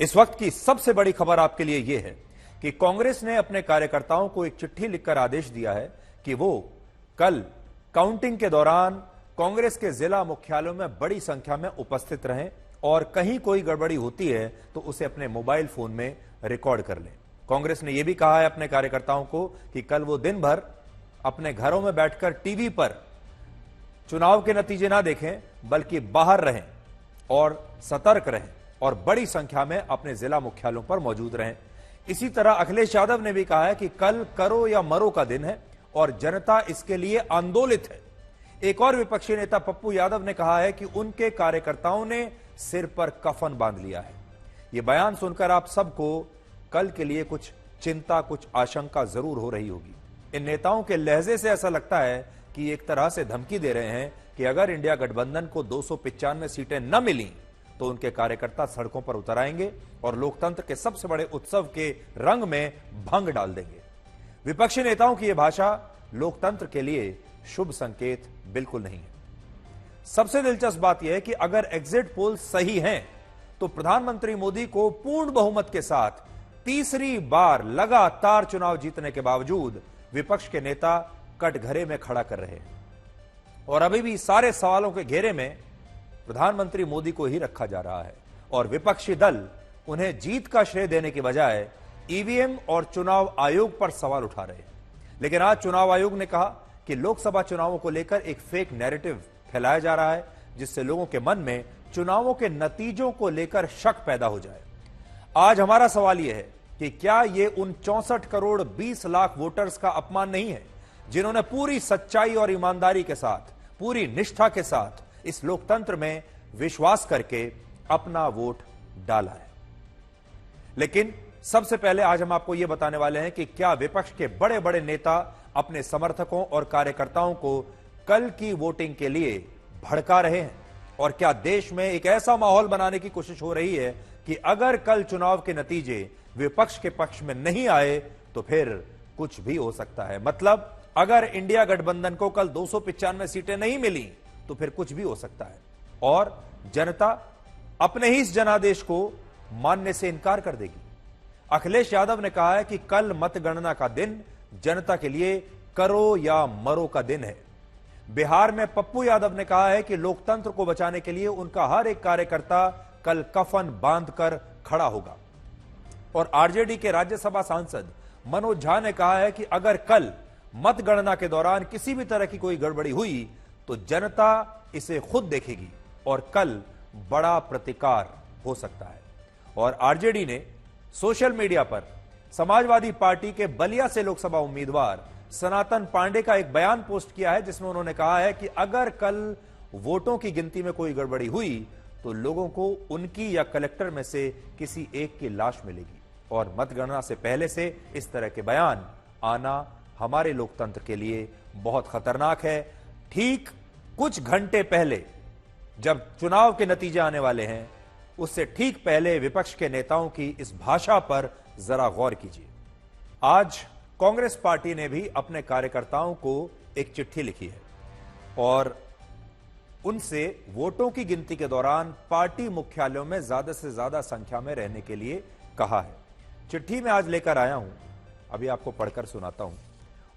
इस वक्त की सबसे बड़ी खबर आपके लिए यह है कि कांग्रेस ने अपने कार्यकर्ताओं को एक चिट्ठी लिखकर आदेश दिया है कि वो कल काउंटिंग के दौरान कांग्रेस के जिला मुख्यालयों में बड़ी संख्या में उपस्थित रहें और कहीं कोई गड़बड़ी होती है तो उसे अपने मोबाइल फोन में रिकॉर्ड कर लें। कांग्रेस ने यह भी कहा है अपने कार्यकर्ताओं को कि कल वो दिन भर अपने घरों में बैठकर टीवी पर चुनाव के नतीजे ना देखें बल्कि बाहर रहें और सतर्क रहें और बड़ी संख्या में अपने जिला मुख्यालयों पर मौजूद रहें। इसी तरह अखिलेश यादव ने भी कहा है कि कल करो या मरो का दिन है और जनता इसके लिए आंदोलित है। एक और विपक्षी नेता पप्पू यादव ने कहा है कि उनके कार्यकर्ताओं ने सिर पर कफन बांध लिया है। यह बयान सुनकर आप सबको कल के लिए कुछ चिंता, कुछ आशंका जरूर हो रही होगी। इन नेताओं के लहजे से ऐसा लगता है कि एक तरह से धमकी दे रहे हैं कि अगर इंडिया गठबंधन को 295 सीटें न मिली तो उनके कार्यकर्ता सड़कों पर उतर आएंगे और लोकतंत्र के सबसे बड़े उत्सव के रंग में भंग डाल देंगे। विपक्षी नेताओं की यह भाषा लोकतंत्र के लिए शुभ संकेत बिल्कुल नहीं है। सबसे दिलचस्प बात यह है कि अगर एग्जिट पोल सही हैं तो प्रधानमंत्री मोदी को पूर्ण बहुमत के साथ तीसरी बार लगातार चुनाव जीतने के बावजूद विपक्ष के नेता कटघरे में खड़ा कर रहे हैं और अभी भी सारे सवालों के घेरे में प्रधानमंत्री मोदी को ही रखा जा रहा है और विपक्षी दल उन्हें जीत का श्रेय देने के बजाय ईवीएम और चुनाव आयोग पर सवाल उठा रहे हैं। लेकिन आज चुनाव आयोग ने कहा कि लोकसभा चुनावों को लेकर एक फेक नैरेटिव फैलाया जा रहा है जिससे लोगों के मन में चुनावों के नतीजों को लेकर शक पैदा हो जाए। आज हमारा सवाल यह है कि क्या यह उन 64 करोड़ 20 लाख वोटर्स का अपमान नहीं है जिन्होंने पूरी सच्चाई और ईमानदारी के साथ, पूरी निष्ठा के साथ इस लोकतंत्र में विश्वास करके अपना वोट डाला है। लेकिन सबसे पहले आज हम आपको यह बताने वाले हैं कि क्या विपक्ष के बड़े बड़े नेता अपने समर्थकों और कार्यकर्ताओं को कल की वोटिंग के लिए भड़का रहे हैं और क्या देश में एक ऐसा माहौल बनाने की कोशिश हो रही है कि अगर कल चुनाव के नतीजे विपक्ष के पक्ष में नहीं आए तो फिर कुछ भी हो सकता है। मतलब अगर इंडिया गठबंधन को कल 295 सीटें नहीं मिली तो फिर कुछ भी हो सकता है और जनता अपने ही इस जनादेश को मानने से इनकार कर देगी। अखिलेश यादव ने कहा है कि कल मतगणना का दिन जनता के लिए करो या मरो का दिन है। बिहार में पप्पू यादव ने कहा है कि लोकतंत्र को बचाने के लिए उनका हर एक कार्यकर्ता कल कफन बांधकर खड़ा होगा। और आरजेडी के राज्यसभा सांसद मनोज झा ने कहा है कि अगर कल मतगणना के दौरान किसी भी तरह की कोई गड़बड़ी हुई तो जनता इसे खुद देखेगी और कल बड़ा प्रतिकार हो सकता है। और आरजेडी ने सोशल मीडिया पर समाजवादी पार्टी के बलिया से लोकसभा उम्मीदवार सनातन पांडे का एक बयान पोस्ट किया है जिसमें उन्होंने कहा है कि अगर कल वोटों की गिनती में कोई गड़बड़ी हुई तो लोगों को उनकी या कलेक्टर में से किसी एक की लाश मिलेगी। और मतगणना से पहले से इस तरह के बयान आना हमारे लोकतंत्र के लिए बहुत खतरनाक है। ठीक कुछ घंटे पहले जब चुनाव के नतीजे आने वाले हैं उससे ठीक पहले विपक्ष के नेताओं की इस भाषा पर जरा गौर कीजिए। आज कांग्रेस पार्टी ने भी अपने कार्यकर्ताओं को एक चिट्ठी लिखी है और उनसे वोटों की गिनती के दौरान पार्टी मुख्यालयों में ज्यादा से ज्यादा संख्या में रहने के लिए कहा है। चिट्ठी में आज लेकर आया हूं, अभी आपको पढ़कर सुनाता हूं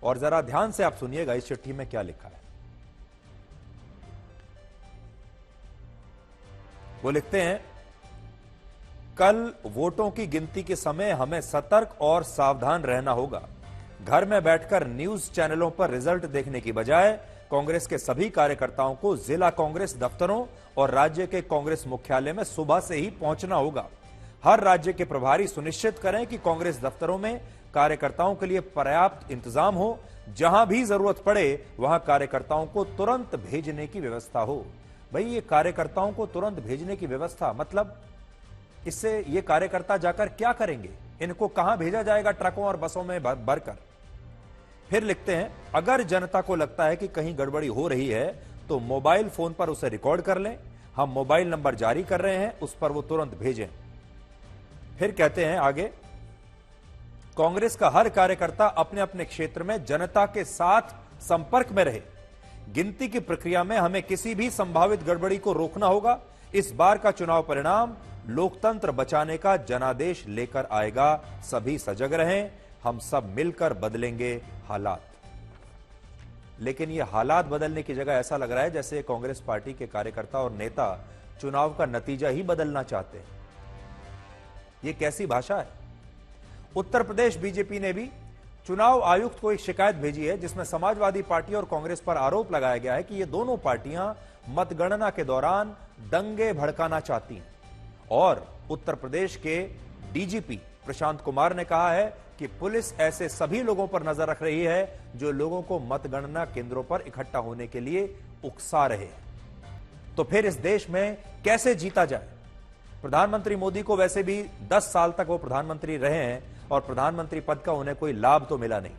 और जरा ध्यान से आप सुनिएगा इस चिट्ठी में क्या लिखा है। वो लिखते हैं, कल वोटों की गिनती के समय हमें सतर्क और सावधान रहना होगा। घर में बैठकर न्यूज चैनलों पर रिजल्ट देखने की बजाय कांग्रेस के सभी कार्यकर्ताओं को जिला कांग्रेस दफ्तरों और राज्य के कांग्रेस मुख्यालय में सुबह से ही पहुंचना होगा। हर राज्य के प्रभारी सुनिश्चित करें कि कांग्रेस दफ्तरों में कार्यकर्ताओं के लिए पर्याप्त इंतजाम हो। जहां भी जरूरत पड़े वहां कार्यकर्ताओं को तुरंत भेजने की व्यवस्था हो। भाई, ये कार्यकर्ताओं को तुरंत भेजने की व्यवस्था मतलब इससे ये कार्यकर्ता जाकर क्या करेंगे? इनको कहां भेजा जाएगा? ट्रकों और बसों में भरकर। फिर लिखते हैं, अगर जनता को लगता है कि कहीं गड़बड़ी हो रही है तो मोबाइल फोन पर उसे रिकॉर्ड कर लें। हम मोबाइल नंबर जारी कर रहे हैं, उस पर वो तुरंत भेजें। फिर कहते हैं आगे, कांग्रेस का हर कार्यकर्ता अपने अपने क्षेत्र में जनता के साथ संपर्क में रहे। गिनती की प्रक्रिया में हमें किसी भी संभावित गड़बड़ी को रोकना होगा। इस बार का चुनाव परिणाम लोकतंत्र बचाने का जनादेश लेकर आएगा। सभी सजग रहें, हम सब मिलकर बदलेंगे हालात। लेकिन यह हालात बदलने की जगह ऐसा लग रहा है जैसे कांग्रेस पार्टी के कार्यकर्ता और नेता चुनाव का नतीजा ही बदलना चाहते हैं। यह कैसी भाषा है? उत्तर प्रदेश बीजेपी ने भी चुनाव आयुक्त को एक शिकायत भेजी है जिसमें समाजवादी पार्टी और कांग्रेस पर आरोप लगाया गया है कि ये दोनों पार्टियां मतगणना के दौरान दंगे भड़काना चाहती हैं। और उत्तर प्रदेश के डीजीपी प्रशांत कुमार ने कहा है कि पुलिस ऐसे सभी लोगों पर नजर रख रही है जो लोगों को मतगणना केंद्रों पर इकट्ठा होने के लिए उकसा रहे हैं। तो फिर इस देश में कैसे जीता जाए? प्रधानमंत्री मोदी को वैसे भी 10 साल तक वो प्रधानमंत्री रहे हैं और प्रधानमंत्री पद का उन्हें कोई लाभ तो मिला नहीं,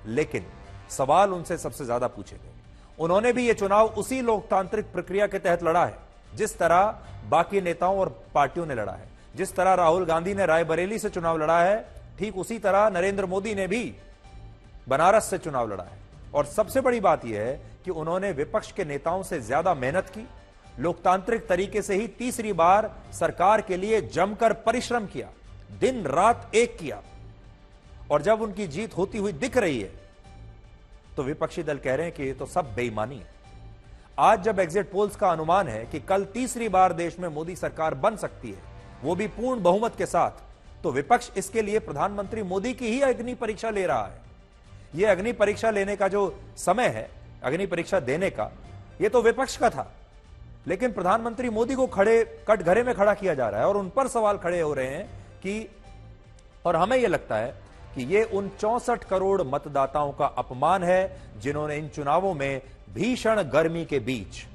लेकिन सवाल उनसे सबसे ज्यादा पूछे गए। उन्होंने भी ये चुनाव उसी लोकतांत्रिक प्रक्रिया के तहत लड़ा है जिस तरह बाकी नेताओं और पार्टियों ने लड़ा है। जिस तरह राहुल गांधी ने रायबरेली से चुनाव लड़ा है, ठीक उसी तरह नरेंद्र मोदी ने भी बनारस से चुनाव लड़ा है। और सबसे बड़ी बात यह है कि उन्होंने विपक्ष के नेताओं से ज्यादा मेहनत की, लोकतांत्रिक तरीके से ही तीसरी बार सरकार के लिए जमकर परिश्रम किया, दिन रात एक किया। और जब उनकी जीत होती हुई दिख रही है तो विपक्षी दल कह रहे हैं कि ये तो सब बेईमानी है। आज जब एग्जिट पोल्स का अनुमान है कि कल तीसरी बार देश में मोदी सरकार बन सकती है, वो भी पूर्ण बहुमत के साथ, तो विपक्ष इसके लिए प्रधानमंत्री मोदी की ही अग्नि परीक्षा ले रहा है। यह अग्नि परीक्षा लेने का जो समय है, अग्नि परीक्षा देने का, यह तो विपक्ष का था, लेकिन प्रधानमंत्री मोदी को खड़े कटघरे में खड़ा किया जा रहा है और उन पर सवाल खड़े हो रहे हैं कि, और हमें यह लगता है कि यह उन 64 करोड़ मतदाताओं का अपमान है जिन्होंने इन चुनावों में भीषण गर्मी के बीच,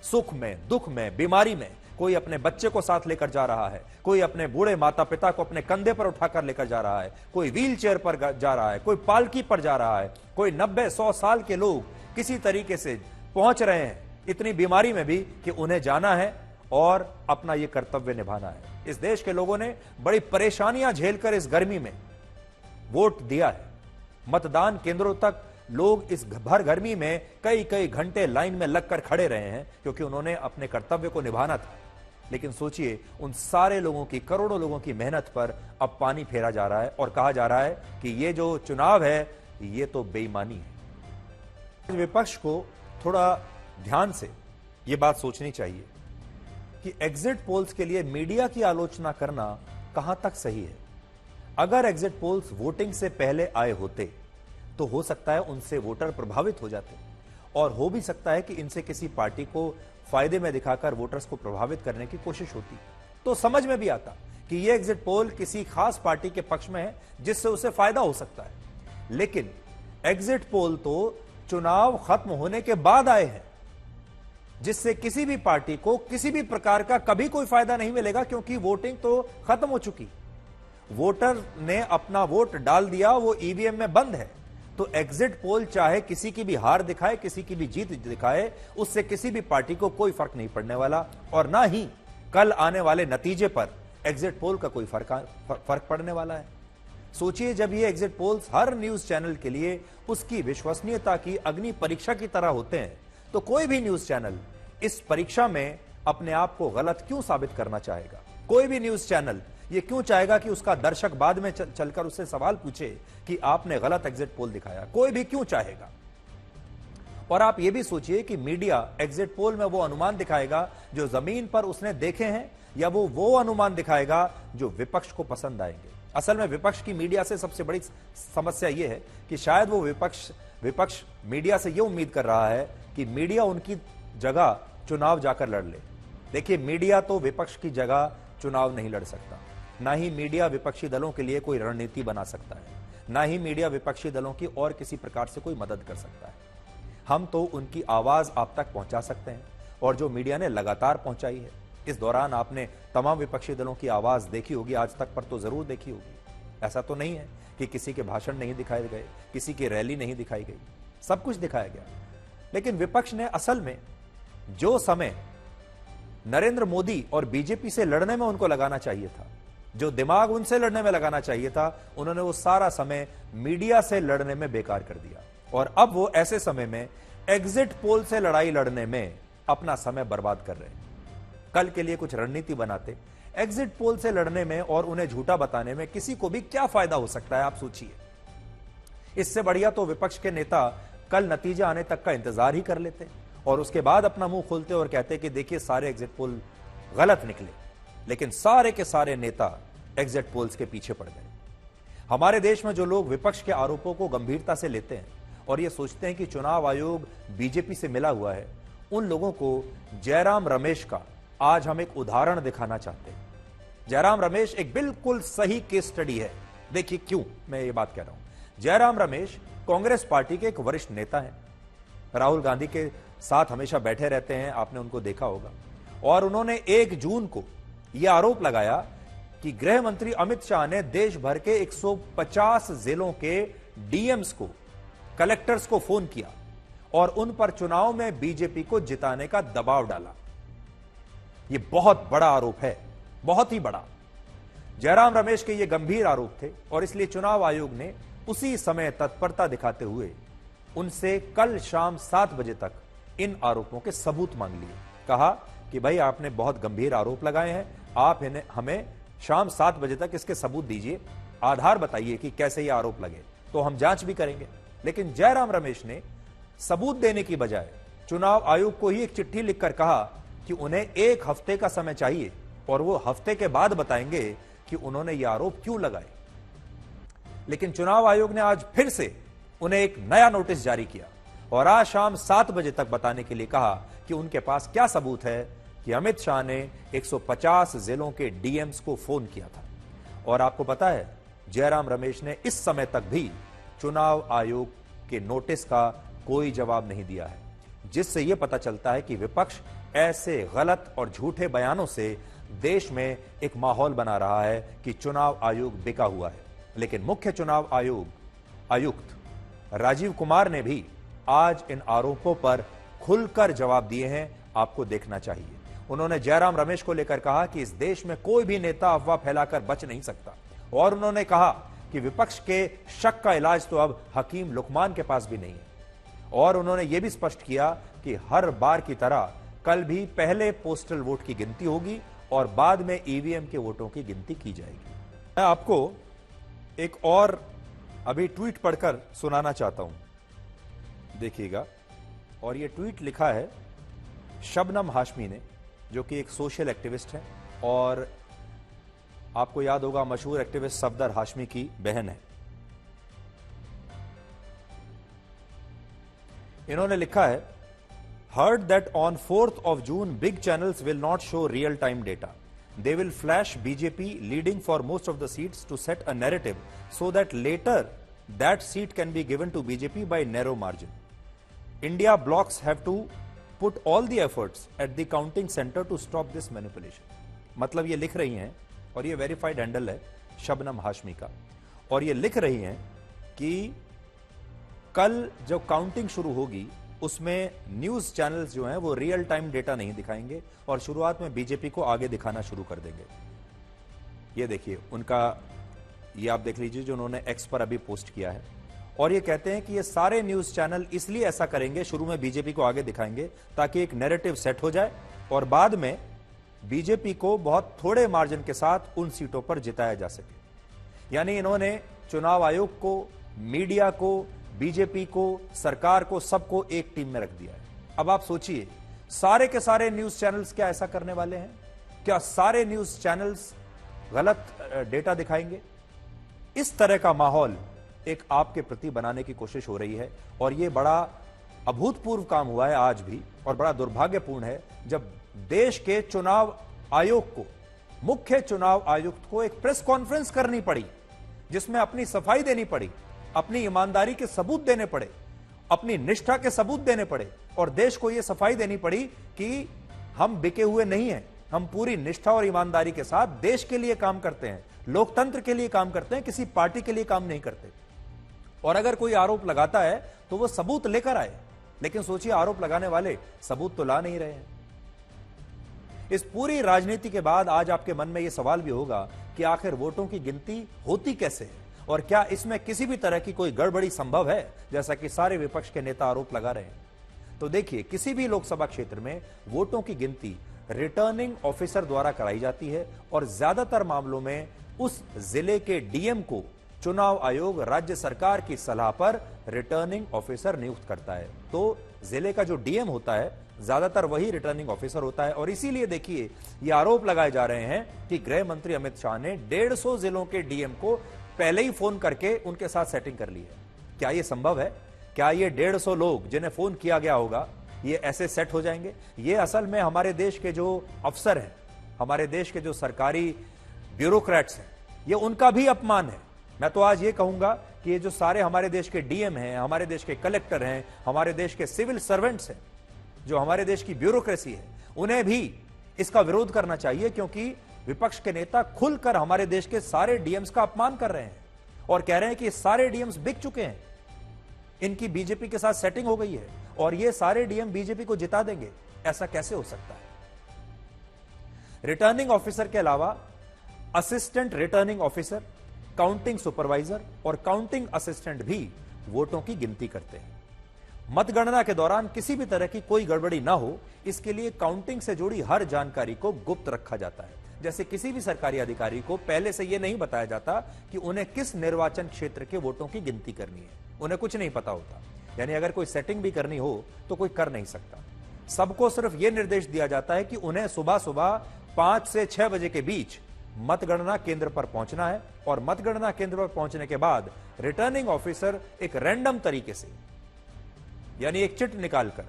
सुख में, दुख में, बीमारी में, कोई अपने बच्चे को साथ लेकर जा रहा है, कोई अपने बूढ़े माता पिता को अपने कंधे पर उठाकर लेकर जा रहा है, कोई व्हील चेयर पर जा रहा है, कोई पालकी पर जा रहा है, कोई 90-100 साल के लोग किसी तरीके से पहुंच रहे हैं इतनी बीमारी में भी कि उन्हें जाना है और अपना यह कर्तव्य निभाना है। इस देश के लोगों ने बड़ी परेशानियां झेलकर इस गर्मी में वोट दिया है। मतदान केंद्रों तक लोग इस भर गर्मी में कई कई घंटे लाइन में लगकर खड़े रहे हैं क्योंकि उन्होंने अपने कर्तव्य को निभाना था। लेकिन सोचिए, उन सारे लोगों की, करोड़ों लोगों की मेहनत पर अब पानी फेरा जा रहा है और कहा जा रहा है कि ये जो चुनाव है ये तो बेईमानी है। विपक्ष को थोड़ा ध्यान से यह बात सोचनी चाहिए कि एग्जिट पोल्स के लिए मीडिया की आलोचना करना कहां तक सही है। अगर एग्जिट पोल्स वोटिंग से पहले आए होते तो हो सकता है उनसे वोटर प्रभावित हो जाते, और हो भी सकता है कि इनसे किसी पार्टी को फायदे में दिखाकर वोटर्स को प्रभावित करने की कोशिश होती, तो समझ में भी आता कि यह एग्जिट पोल किसी खास पार्टी के पक्ष में है जिससे उसे फायदा हो सकता है। लेकिन एग्जिट पोल तो चुनाव खत्म होने के बाद आए हैं, जिससे किसी भी पार्टी को किसी भी प्रकार का कभी कोई फायदा नहीं मिलेगा क्योंकि वोटिंग तो खत्म हो चुकी। वोटर ने अपना वोट डाल दिया, वो ईवीएम में बंद है। तो एग्जिट पोल चाहे किसी की भी हार दिखाए, किसी की भी जीत दिखाए, उससे किसी भी पार्टी को कोई फर्क नहीं पड़ने वाला, और ना ही कल आने वाले नतीजे पर एग्जिट पोल का कोई फर्क पड़ने वाला है। सोचिए, जब ये एग्जिट पोल्स हर न्यूज चैनल के लिए उसकी विश्वसनीयता की अग्नि परीक्षा की तरह होते हैं, तो कोई भी न्यूज चैनल इस परीक्षा में अपने आप को गलत क्यों साबित करना चाहेगा? कोई भी न्यूज चैनल ये क्यों चाहेगा कि उसका दर्शक बाद में चलकर उससे सवाल पूछे कि आपने गलत एग्जिट पोल दिखाया? कोई भी क्यों चाहेगा? और आप ये भी सोचिए कि मीडिया एग्जिट पोल में वो अनुमान दिखाएगा जो जमीन पर उसने देखे हैं, या वो अनुमान दिखाएगा जो विपक्ष को पसंद आएंगे? असल में विपक्ष की मीडिया से सबसे बड़ी समस्या यह है कि शायद वो विपक्ष मीडिया से यह उम्मीद कर रहा है कि मीडिया उनकी जगह चुनाव जाकर लड़ ले। देखिए, मीडिया तो विपक्ष की जगह चुनाव नहीं लड़ सकता, ना ही मीडिया विपक्षी दलों के लिए कोई रणनीति बना सकता है, ना ही मीडिया विपक्षी दलों की और किसी प्रकार से कोई मदद कर सकता है। हम तो उनकी आवाज आप तक पहुंचा सकते हैं, और जो मीडिया ने लगातार पहुंचाई है। इस दौरान आपने तमाम विपक्षी दलों की आवाज देखी होगी, आज तक पर तो जरूर देखी होगी। ऐसा तो नहीं है कि किसी के भाषण नहीं दिखाए गए, किसी की रैली नहीं दिखाई गई, सब कुछ दिखाया गया। लेकिन विपक्ष ने असल में जो समय नरेंद्र मोदी और बीजेपी से लड़ने में उनको लगाना चाहिए था, जो दिमाग उनसे लड़ने में लगाना चाहिए था, उन्होंने वो सारा समय मीडिया से लड़ने में बेकार कर दिया। और अब वो ऐसे समय में एग्जिट पोल से लड़ाई लड़ने में अपना समय बर्बाद कर रहे हैं। कल के लिए कुछ रणनीति बनाते, एग्जिट पोल से लड़ने में और उन्हें झूठा बताने में किसी को भी क्या फायदा हो सकता है, आप सोचिए। इससे बढ़िया तो विपक्ष के नेता कल नतीजा आने तक का इंतजार ही कर लेते और उसके बाद अपना मुंह खोलते और कहते कि देखिए सारे एग्जिट पोल गलत निकले। लेकिन सारे के सारे नेता एग्जिट पोल्स के पीछे पड़ गए। हमारे देश में जो लोग विपक्ष के आरोपों को गंभीरता से लेते हैं और ये सोचते हैं कि चुनाव आयोग बीजेपी से मिला हुआ है, उन लोगों को जयराम रमेश का आज हम एक उदाहरण दिखाना चाहते हैं। जयराम रमेश एक बिल्कुल सही केस स्टडी है। देखिए क्यों मैं ये बात कह रहा हूं। जयराम रमेश कांग्रेस पार्टी के एक वरिष्ठ नेता हैं। राहुल गांधी के साथ हमेशा बैठे रहते हैं, आपने उनको देखा होगा। और उन्होंने 1 जून को यह आरोप लगाया कि गृह मंत्री अमित शाह ने देश भर के 150 जिलों के डीएम्स को, कलेक्टर्स को फोन किया और उन पर चुनाव में बीजेपी को जिताने का दबाव डाला। यह बहुत बड़ा आरोप है, बहुत ही बड़ा। जयराम रमेश के ये गंभीर आरोप थे और इसलिए चुनाव आयोग ने उसी समय तत्परता दिखाते हुए उनसे कल शाम 7 बजे तक इन आरोपों के सबूत मांग लिए। कहा कि भाई आपने बहुत गंभीर आरोप लगाए हैं, आप इन्हें हमें शाम 7 बजे तक इसके सबूत दीजिए, आधार बताइए कि कैसे ये आरोप लगे, तो हम जांच भी करेंगे। लेकिन जयराम रमेश ने सबूत देने की बजाय चुनाव आयोग को ही एक चिट्ठी लिखकर कहा कि उन्हें 1 हफ्ते का समय चाहिए और वो हफ्ते के बाद बताएंगे कि उन्होंने ये आरोप क्यों लगाए। लेकिन चुनाव आयोग ने आज फिर से उन्हें एक नया नोटिस जारी किया और आज शाम 7 बजे तक बताने के लिए कहा कि उनके पास क्या सबूत है कि अमित शाह ने 150 जिलों के डीएम्स को फोन किया था। और आपको पता है जयराम रमेश ने इस समय तक भी चुनाव आयोग के नोटिस का कोई जवाब नहीं दिया है, जिससे यह पता चलता है कि विपक्ष ऐसे गलत और झूठे बयानों से देश में एक माहौल बना रहा है कि चुनाव आयोग बिका हुआ है। लेकिन मुख्य चुनाव आयुक्त राजीव कुमार ने भी आज इन आरोपों पर खुलकर जवाब दिए हैं, आपको देखना चाहिए। उन्होंने जयराम रमेश को लेकर कहा कि इस देश में कोई भी नेता अफवाह फैलाकर बच नहीं सकता और उन्होंने कहा कि विपक्ष के शक का इलाज तो अब हकीम लुकमान के पास भी नहीं है। और उन्होंने यह भी स्पष्ट किया कि हर बार की तरह कल भी पहले पोस्टल वोट की गिनती होगी और बाद में ईवीएम के वोटों की गिनती की जाएगी। मैं आपको एक और अभी ट्वीट पढ़कर सुनाना चाहता हूं, देखिएगा। और यह ट्वीट लिखा है शबनम हाशमी ने, जो कि एक सोशल एक्टिविस्ट है और आपको याद होगा मशहूर एक्टिविस्ट सफदर हाशमी की बहन है। इन्होंने लिखा है, heard that on 4th of June big channels will not show real time data. They will flash BJP leading for most of the seats to set a narrative so that later that seat can be given to BJP by narrow margin. India blocs have to put all the efforts at the counting center to stop this manipulation. मतलब ये लिख रही हैं और ये verified handle है शबनम हाशमी का, और ये लिख रही हैं कि कल जब काउंटिंग शुरू होगी उसमें न्यूज चैनल्स जो हैं वो रियल टाइम डेटा नहीं दिखाएंगे और शुरुआत में बीजेपी को आगे दिखाना शुरू कर देंगे। ये देखिए उनका, ये आप देख लीजिए जो उन्होंने एक्स पर अभी पोस्ट किया है। और ये कहते हैं कि ये सारे न्यूज चैनल इसलिए ऐसा करेंगे, शुरू में बीजेपी को आगे दिखाएंगे ताकि एक नैरेटिव सेट हो जाए और बाद में बीजेपी को बहुत थोड़े मार्जिन के साथ उन सीटों पर जिताया जा सके। यानी इन्होंने चुनाव आयोग को, मीडिया को, बीजेपी को, सरकार को, सबको एक टीम में रख दिया है। अब आप सोचिए सारे के सारे न्यूज चैनल्स क्या ऐसा करने वाले हैं? क्या सारे न्यूज चैनल्स गलत डेटा दिखाएंगे? इस तरह का माहौल एक आपके प्रति बनाने की कोशिश हो रही है और यह बड़ा अभूतपूर्व काम हुआ है आज भी और बड़ा दुर्भाग्यपूर्ण है जब देश के चुनाव आयोग को, मुख्य चुनाव आयुक्त को एक प्रेस कॉन्फ्रेंस करनी पड़ी जिसमें अपनी सफाई देनी पड़ी, अपनी ईमानदारी के सबूत देने पड़े, अपनी निष्ठा के सबूत देने पड़े और देश को यह सफाई देनी पड़ी कि हम बिके हुए नहीं हैं, हम पूरी निष्ठा और ईमानदारी के साथ देश के लिए काम करते हैं, लोकतंत्र के लिए काम करते हैं, किसी पार्टी के लिए काम नहीं करते। और अगर कोई आरोप लगाता है तो वो सबूत लेकर आए। लेकिन सोचिए आरोप लगाने वाले सबूत तो ला नहीं रहे हैं। इस पूरी राजनीति के बाद आज आपके मन में यह सवाल भी होगा कि आखिर वोटों की गिनती होती कैसे है और क्या इसमें किसी भी तरह की कोई गड़बड़ी संभव है, जैसा कि सारे विपक्ष के नेता आरोप लगा रहे हैं। तो देखिए किसी भी लोकसभा क्षेत्र में वोटों की गिनती रिटर्निंग ऑफिसर द्वारा कराई जाती है और ज्यादातर मामलों में उस जिले के डीएम को चुनाव आयोग राज्य सरकार की सलाह पर रिटर्निंग ऑफिसर नियुक्त करता है। तो जिले का जो डीएम होता है ज्यादातर वही रिटर्निंग ऑफिसर होता है। और इसीलिए देखिए ये आरोप लगाए जा रहे हैं कि गृह मंत्री अमित शाह ने 150 जिलों के डीएम को पहले ही फोन करके उनके साथ सेटिंग कर ली है। क्या यह संभव है? क्या ये 150 लोग जिन्हें फोन किया गया होगा ये ऐसे सेट हो जाएंगे? ये असल में हमारे देश के जो अफसर हैं, हमारे देश के जो सरकारी ब्यूरोक्रेट्स हैं, ये उनका भी अपमान है। मैं तो आज ये कहूंगा कि ये जो सारे हमारे देश के डीएम हैं, हमारे देश के कलेक्टर हैं, हमारे देश के सिविल सर्वेंट्स हैं, जो हमारे देश की ब्यूरोक्रेसी है, उन्हें भी इसका विरोध करना चाहिए, क्योंकि विपक्ष के नेता खुलकर हमारे देश के सारे डीएम्स का अपमान कर रहे हैं और कह रहे हैं कि ये सारे डीएम्स बिक चुके हैं, इनकी बीजेपी के साथ सेटिंग हो गई है और ये सारे डीएम बीजेपी को जिता देंगे। ऐसा कैसे हो सकता है? रिटर्निंग ऑफिसर के अलावा assistant returning officer, counting supervisor और काउंटिंग असिस्टेंट भी वोटों की गिनती करते हैं। मतगणना के दौरान किसी भी तरह की कोई गड़बड़ी ना हो, इसके लिए काउंटिंग से जुड़ी हर जानकारी को गुप्त रखा जाता है। जैसे किसी भी सरकारी अधिकारी को पहले से यह नहीं बताया जाता कि उन्हें किस निर्वाचन क्षेत्र के वोटों की गिनती करनी है, उन्हें कुछ नहीं पता होता। यानी अगर कोई सेटिंग भी करनी हो तो कोई कर नहीं सकता। सबको सिर्फ यह निर्देश दिया जाता है कि उन्हें सुबह सुबह 5 से 6 बजे के बीच मतगणना केंद्र पर पहुंचना है और मतगणना केंद्र पर पहुंचने के बाद रिटर्निंग ऑफिसर एक रैंडम तरीके से, यानी एक चिट निकालकर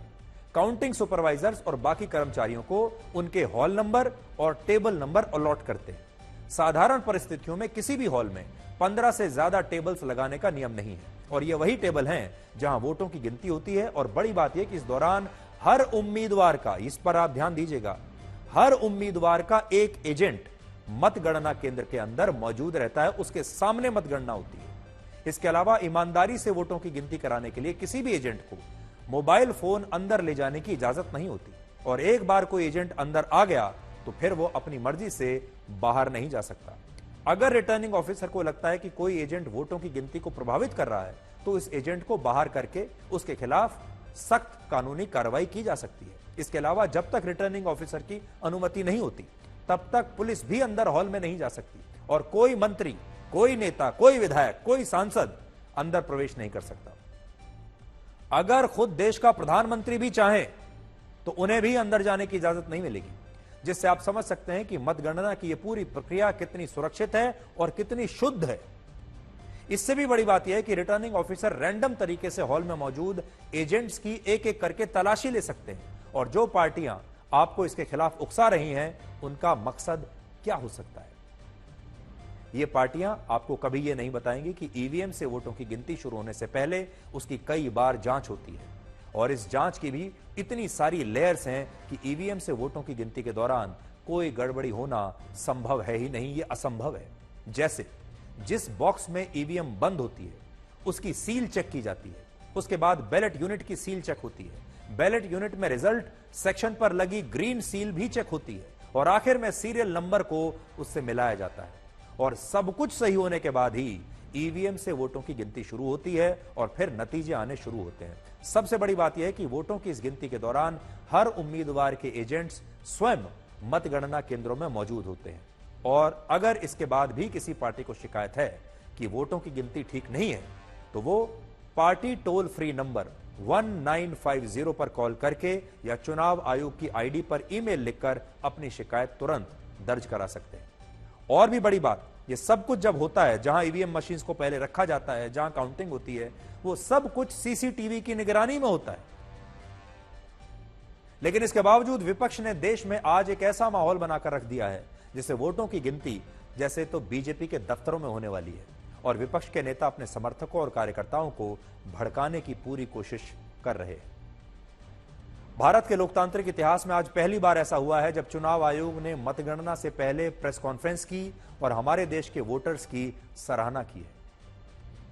काउंटिंग सुपरवाइजर्स और बाकी कर्मचारियों को उनके हॉल नंबर और टेबल नंबर अलॉट करते हैं। साधारण परिस्थितियों में किसी भी हॉल में 15 से ज्यादा टेबल्स लगाने का नियम नहीं है और ये वही टेबल हैं जहां वोटों की गिनती होती है। और बड़ी बात यह कि इस दौरान हर उम्मीदवार का, इस पर आप ध्यान दीजिएगा, हर उम्मीदवार का एक एजेंट मतगणना केंद्र के अंदर मौजूद रहता है, उसके सामने मतगणना होती है। इसके अलावा ईमानदारी से वोटों की गिनती कराने के लिए किसी भी एजेंट को मोबाइल फोन अंदर ले जाने की इजाजत नहीं होती और एक बार कोई एजेंट अंदर आ गया तो फिर वो अपनी मर्जी से बाहर नहीं जा सकता। अगर रिटर्निंग ऑफिसर को लगता है कि कोई एजेंट वोटों की गिनती को प्रभावित कर रहा है तो इस एजेंट को बाहर करके उसके खिलाफ सख्त कानूनी कार्रवाई की जा सकती है। इसके अलावा जब तक रिटर्निंग ऑफिसर की अनुमति नहीं होती तब तक पुलिस भी अंदर हॉल में नहीं जा सकती और कोई मंत्री, कोई नेता, कोई विधायक, कोई सांसद अंदर प्रवेश नहीं कर सकता। अगर खुद देश का प्रधानमंत्री भी चाहे तो उन्हें भी अंदर जाने की इजाजत नहीं मिलेगी, जिससे आप समझ सकते हैं कि मतगणना की यह पूरी प्रक्रिया कितनी सुरक्षित है और कितनी शुद्ध है। इससे भी बड़ी बात यह है कि रिटर्निंग ऑफिसर रैंडम तरीके से हॉल में मौजूद एजेंट्स की एक एक करके तलाशी ले सकते हैं और जो पार्टियां आपको इसके खिलाफ उकसा रही हैं उनका मकसद क्या हो सकता है। ये पार्टियां आपको कभी ये नहीं बताएंगी कि ईवीएम से वोटों की गिनती शुरू होने से पहले उसकी कई बार जांच होती है और इस जांच की भी इतनी सारी लेयर्स हैं कि ईवीएम से वोटों की गिनती के दौरान कोई गड़बड़ी होना संभव है ही नहीं, ये असंभव है। जैसे जिस बॉक्स में ईवीएम बंद होती है उसकी सील चेक की जाती है, उसके बाद बैलेट यूनिट की सील चेक होती है, बैलेट यूनिट में रिजल्ट सेक्शन पर लगी ग्रीन सील भी चेक होती है और आखिर में सीरियल नंबर को उससे मिलाया जाता है और सब कुछ सही होने के बाद ही ईवीएम से वोटों की गिनती शुरू होती है और फिर नतीजे आने शुरू होते हैं। सबसे बड़ी बात यह है कि वोटों की इस गिनती के दौरान हर उम्मीदवार के एजेंट्स स्वयं मतगणना केंद्रों में मौजूद होते हैं और अगर इसके बाद भी किसी पार्टी को शिकायत है कि वोटों की गिनती ठीक नहीं है तो वो पार्टी टोल फ्री नंबर 1950 पर कॉल करके या चुनाव आयोग की आईडी पर ईमेल लिखकर अपनी शिकायत तुरंत दर्ज करा सकते हैं। और भी बड़ी बात, ये सब कुछ जब होता है, जहां ईवीएम मशीन्स को पहले रखा जाता है, जहां काउंटिंग होती है, वो सब कुछ सीसीटीवी की निगरानी में होता है। लेकिन इसके बावजूद विपक्ष ने देश में आज एक ऐसा माहौल बनाकर रख दिया है जिसे वोटों की गिनती जैसे तो बीजेपी के दफ्तरों में होने वाली है और विपक्ष के नेता अपने समर्थकों और कार्यकर्ताओं को भड़काने की पूरी कोशिश कर रहे हैं। भारत के लोकतांत्रिक इतिहास में आज पहली बार ऐसा हुआ है जब चुनाव आयोग ने मतगणना से पहले प्रेस कॉन्फ्रेंस की और हमारे देश के वोटर्स की सराहना की है।